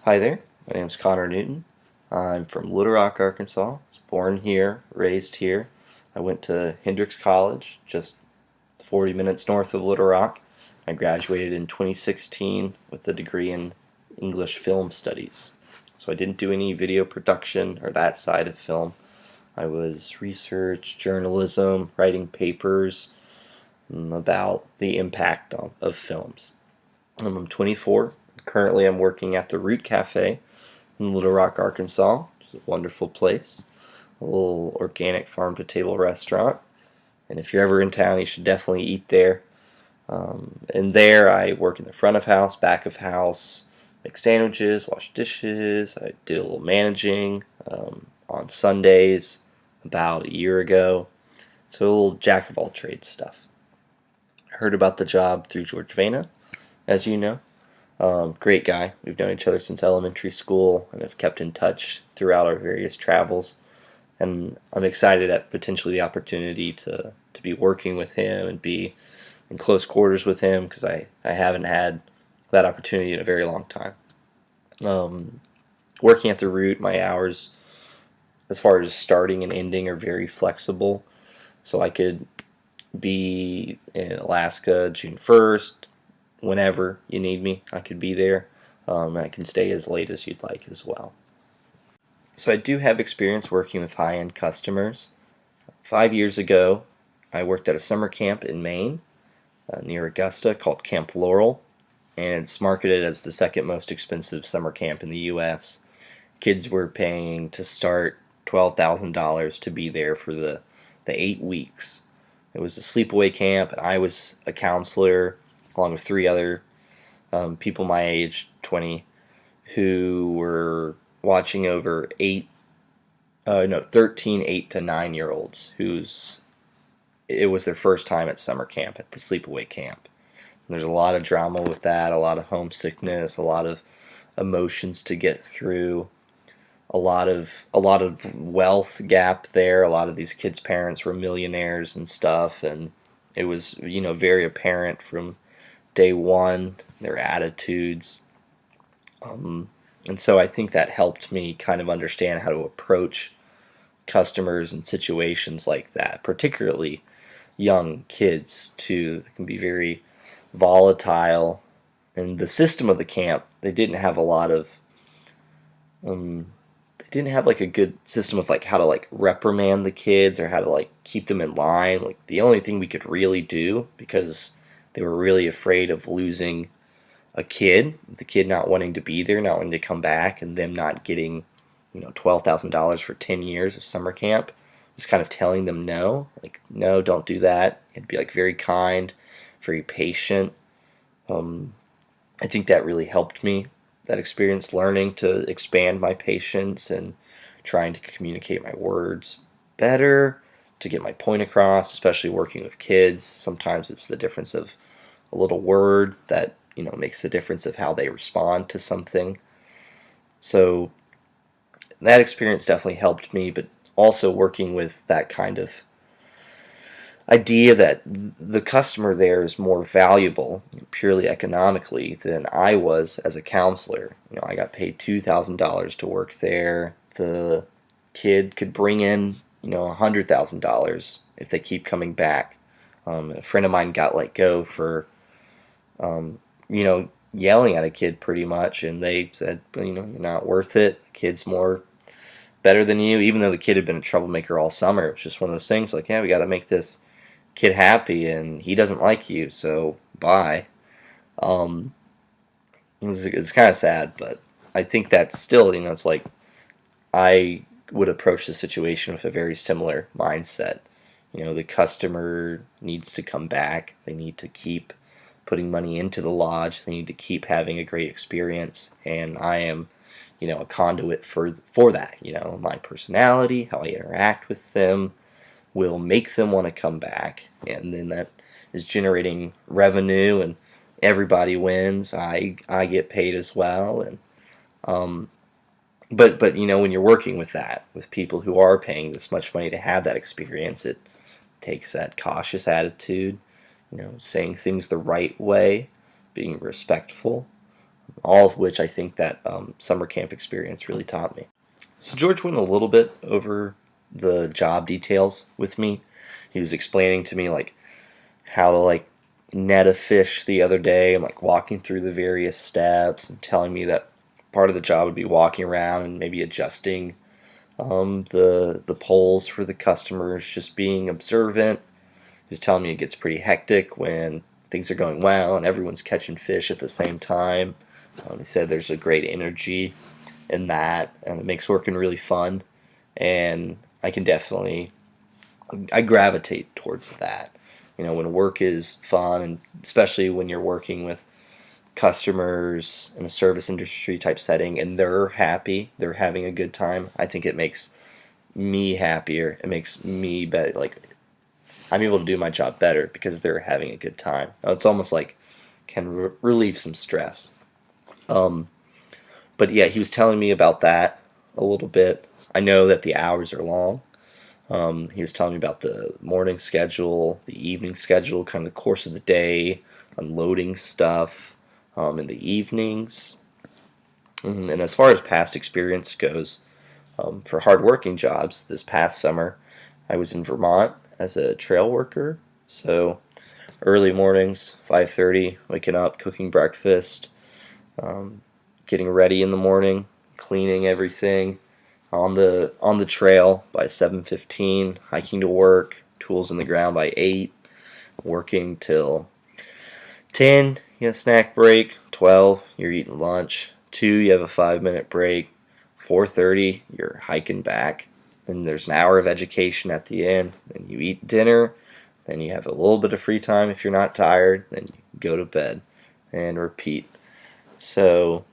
Hi there, my name is Connor Newton. I'm from Little Rock, Arkansas. I was born here, raised here. I went to Hendrix College, just 40 minutes north of Little Rock. I graduated in 2016 with a degree in English Film Studies. So I didn't do any video production or that side of film. I was research, journalism, writing papers about the impact of films. I'm 24. Currently, I'm working at the Root Cafe in Little Rock, Arkansas, which is a wonderful place. A little organic farm-to-table restaurant. And if you're ever in town, you should definitely eat there. And there, I work in the front of house, back of house, make sandwiches, wash dishes. I did a little managing on Sundays about a year ago. So a little jack of all trades stuff. I heard about the job through George Vena, as you know. Great guy. We've known each other since elementary school and have kept in touch throughout our various travels. And I'm excited at potentially the opportunity to be working with him and be in close quarters with him because I haven't had that opportunity in a very long time. Working at the Root, my hours as far as starting and ending are very flexible. So I could be in Alaska June 1st, whenever you need me, I could be there. I can stay as late as you'd like as well. So I do have experience working with high-end customers. 5 years ago, I worked at a summer camp in Maine near Augusta called Camp Laurel, and it's marketed as the second most expensive summer camp in the U.S. Kids were paying to start $12,000 to be there for the 8 weeks. It was a sleepaway camp, and I was a counselor along with 3 other people my age, 20, who were watching over 13 8 to 9-year-olds it was their first time at summer camp, at the sleepaway camp. And there's a lot of drama with that, a lot of homesickness, a lot of emotions to get through, a lot of wealth gap there. A lot of these kids' parents were millionaires and stuff, and it was very apparent from day one, their attitudes. And so I think that helped me kind of understand how to approach customers in situations like that, particularly young kids too. They can be very volatile. And the system of the camp, they didn't have like a good system of like how to like reprimand the kids or how to like keep them in line. Like the only thing we could really do, because they were really afraid of losing a kid, the kid not wanting to be there, not wanting to come back, and them not getting, $12,000 for 10 years of summer camp. Just kind of telling them no, like, no, don't do that. It'd be like very kind, very patient. I think that really helped me, that experience, learning to expand my patience and trying to communicate my words better, to get my point across, especially working with kids. Sometimes it's the difference of a little word that makes the difference of how they respond to something. So that experience definitely helped me, but also working with that kind of idea that the customer there is more valuable purely economically than I was as a counselor. I got paid $2,000 to work there. The kid could bring in $100,000 if they keep coming back. A friend of mine got let go for yelling at a kid pretty much, and they said, you're not worth it. The kid's more better than you, even though the kid had been a troublemaker all summer. It was just one of those things like, yeah, we got to make this kid happy, and he doesn't like you, so bye. It's kind of sad, but I think that's still, it's like I would approach the situation with a very similar mindset. The customer needs to come back. They need to keep putting money into the lodge. They need to keep having a great experience, and I am, a conduit for that. My personality, how I interact with them, will make them want to come back, and then that is generating revenue, and everybody wins. I get paid as well, and but when you're working with people who are paying this much money to have that experience, it takes that cautious attitude, saying things the right way, being respectful, all of which I think that summer camp experience really taught me. So George went a little bit over the job details with me. He was explaining to me like how to like net a fish the other day and like walking through the various steps and telling me that part of the job would be walking around and maybe adjusting the poles for the customers, just being observant. He was telling me it gets pretty hectic when things are going well and everyone's catching fish at the same time. He said there's a great energy in that, and it makes working really fun. And I gravitate towards that. When work is fun, and especially when you're working with customers in a service industry type setting and they're happy, they're having a good time, I think it makes me happier. It makes me better. Like, I'm able to do my job better because they're having a good time. It's almost like can relieve some stress. Um, but yeah, he was telling me about that a little bit. I know that the hours are long. He was telling me about the morning schedule, the evening schedule, kind of the course of the day, unloading stuff in the evenings. And as far as past experience goes, for hardworking jobs, this past summer, I was in Vermont as a trail worker. So early mornings, 5:30, waking up, cooking breakfast, um, getting ready in the morning, cleaning everything, on the trail by 7:15, hiking to work, tools in the ground by 8, working till 10, you have a snack break, 12, you're eating lunch, 2, you have a 5-minute break, 4:30, you're hiking back, then there's an hour of education at the end, then you eat dinner, then you have a little bit of free time if you're not tired, then you go to bed and repeat. So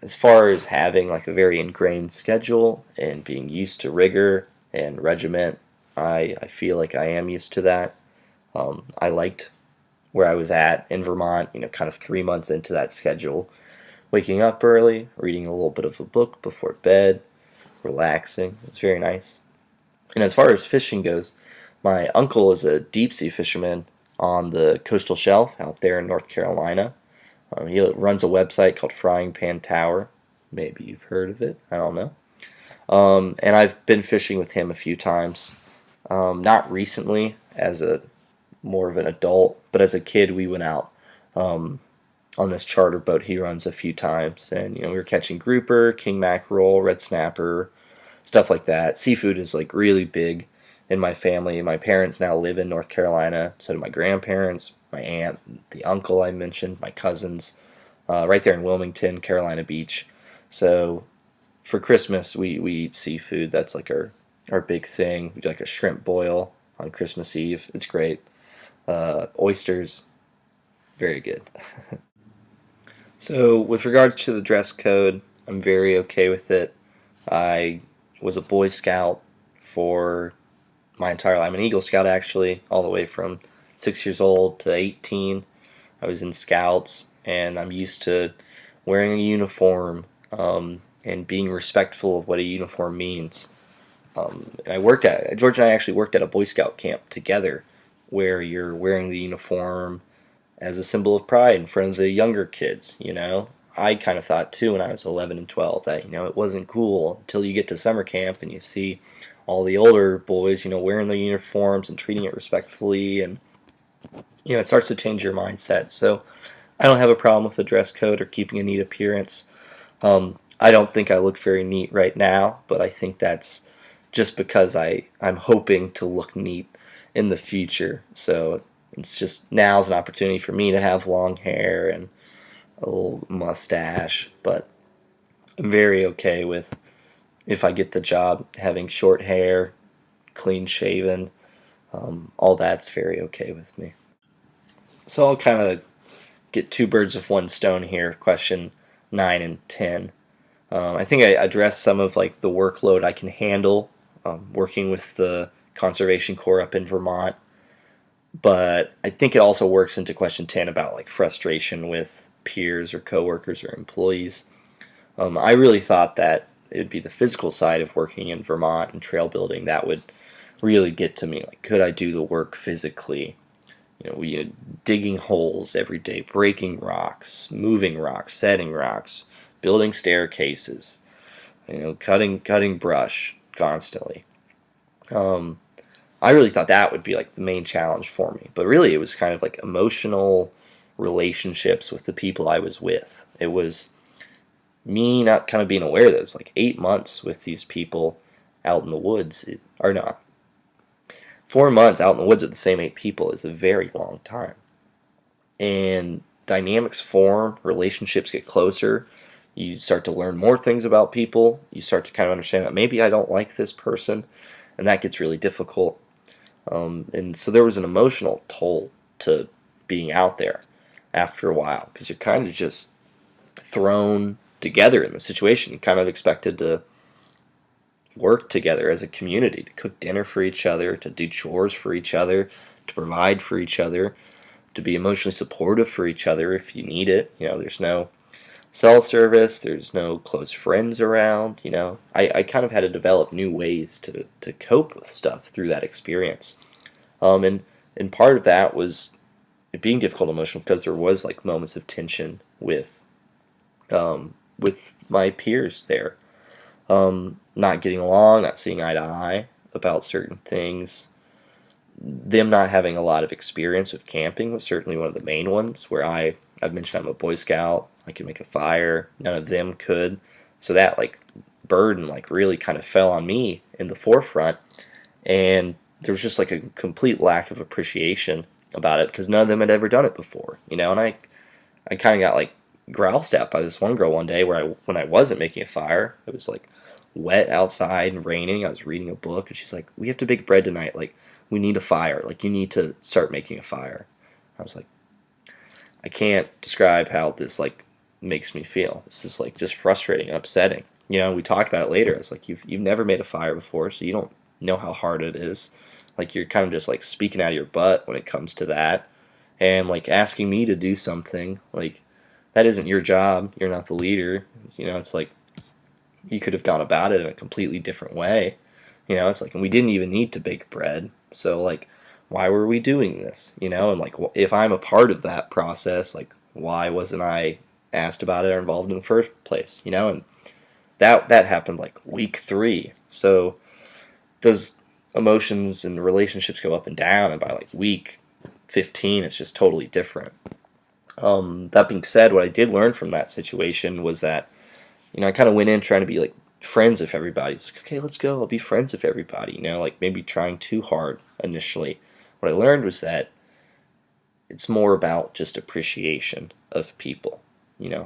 as far as having like a very ingrained schedule and being used to rigor and regiment, I feel like I am used to that. I liked where I was at in Vermont, kind of 3 months into that schedule. Waking up early, reading a little bit of a book before bed, relaxing. It's very nice. And as far as fishing goes, my uncle is a deep sea fisherman on the coastal shelf out there in North Carolina. He runs a website called Frying Pan Tower. Maybe you've heard of it. I don't know. And I've been fishing with him a few times. Not recently, as a more of an adult, but as a kid, we went out on this charter boat he runs a few times, and we were catching grouper, king mackerel, red snapper, stuff like that. Seafood is like really big in my family. My parents now live in North Carolina, so do my grandparents, my aunt, the uncle I mentioned, my cousins, right there in Wilmington, Carolina Beach. So for Christmas, we eat seafood. That's like our big thing. We do like a shrimp boil on Christmas Eve. It's great. Oysters, very good. So with regards to the dress code, I'm very okay with it. I was a Boy Scout for my entire life. I'm an Eagle Scout actually, all the way from 6 years old to 18. I was in Scouts, and I'm used to wearing a uniform and being respectful of what a uniform means. And George and I actually worked at a Boy Scout camp together, where you're wearing the uniform as a symbol of pride in front of the younger kids. I kind of thought too when I was 11 and 12 that it wasn't cool until you get to summer camp and you see all the older boys wearing their uniforms and treating it respectfully, and it starts to change your mindset. So I don't have a problem with the dress code or keeping a neat appearance. I don't think I look very neat right now, but I think that's just because I'm hoping to look neat in the future. So it's just now's an opportunity for me to have long hair and a little mustache, but I'm very okay with, if I get the job, having short hair, clean shaven. All that's very okay with me. So I'll kind of get two birds with one stone here. Question 9 and 10. I think I addressed some of like the workload I can handle working with the Conservation Corps up in Vermont, but I think it also works into question 10 about like frustration with peers or coworkers or employees. I really thought that it would be the physical side of working in Vermont and trail building that would really get to me. Like, could I do the work physically? We digging holes every day, breaking rocks, moving rocks, setting rocks, building staircases, cutting brush constantly. Um, I really thought that would be like the main challenge for me, but really it was kind of like emotional relationships with the people I was with. It was me not kind of being aware that it was like 8 months with these people out in the woods, or no, 4 months out in the woods with the same 8 people is a very long time. And dynamics form, relationships get closer. You start to learn more things about people. You start to kind of understand that maybe I don't like this person, and that gets really difficult. And so there was an emotional toll to being out there after a while because you're kind of just thrown together in the situation. You kind of expected to work together as a community, to cook dinner for each other, to do chores for each other, to provide for each other, to be emotionally supportive for each other if you need it. There's no cell service, there's no close friends around. I kind of had to develop new ways to cope with stuff through that experience. And part of that was it being difficult emotional because there was like moments of tension with my peers there, not getting along, not seeing eye to eye about certain things. Them not having a lot of experience with camping was certainly one of the main ones. Where I've mentioned I'm a Boy Scout, I can make a fire. None of them could, so that like burden like really kind of fell on me in the forefront, and there was just like a complete lack of appreciation about it because none of them had ever done it before. And I kind of got like groused at by this one girl one day where when I wasn't making a fire, it was like wet outside and raining. I was reading a book, and she's like, "We have to bake bread tonight. Like, we need a fire. Like, you need to start making a fire." I was like, I can't describe how this like makes me feel. This is like just frustrating and upsetting. We talked about it later. It's like you've never made a fire before, so you don't know how hard it is. Like you're kind of just like speaking out of your butt when it comes to that, and like asking me to do something like that isn't your job. You're not the leader. It's like you could have gone about it in a completely different way. It's like, and we didn't even need to bake bread. So like, why were we doing this? And like, if I'm a part of that process, like, why wasn't I asked about it or involved in the first place? And that happened like week 3. So those emotions and relationships go up and down, and by like week 15, it's just totally different. That being said, what I did learn from that situation was that, I kind of went in trying to be like friends with everybody. It's like, okay, let's go. I'll be friends with everybody. Like maybe trying too hard initially. What I learned was that it's more about just appreciation of people.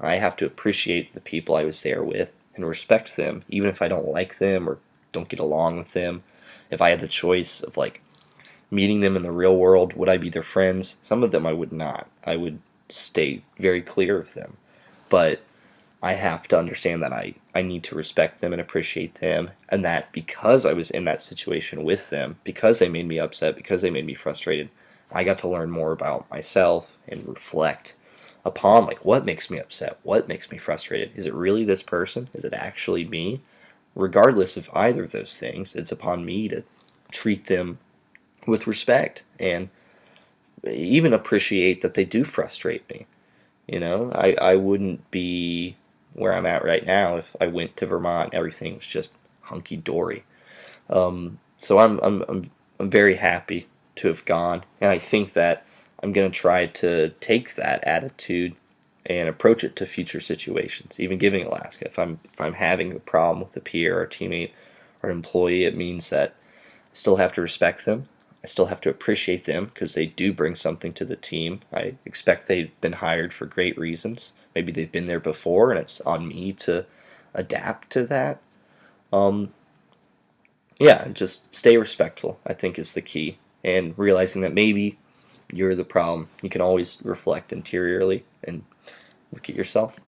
I have to appreciate the people I was there with and respect them, even if I don't like them or don't get along with them. If I had the choice of like meeting them in the real world, would I be their friends? Some of them I would not. I would stay very clear of them. But I have to understand that I need to respect them and appreciate them, and that because I was in that situation with them, because they made me upset, because they made me frustrated, I got to learn more about myself and reflect upon like what makes me upset, what makes me frustrated. Is it really this person? Is it actually me? Regardless of either of those things, it's upon me to treat them with respect and even appreciate that they do frustrate me. I wouldn't be where I'm at right now if I went to Vermont and everything was just hunky dory. So I'm very happy to have gone, and I think that I'm going to try to take that attitude and approach it to future situations. Even giving Alaska, if I'm having a problem with a peer or a teammate or an employee, it means that I still have to respect them. I still have to appreciate them because they do bring something to the team. I expect they've been hired for great reasons. Maybe they've been there before, and it's on me to adapt to that. Um, yeah, just stay respectful, I think, is the key. And realizing that maybe you're the problem. You can always reflect interiorly and look at yourself.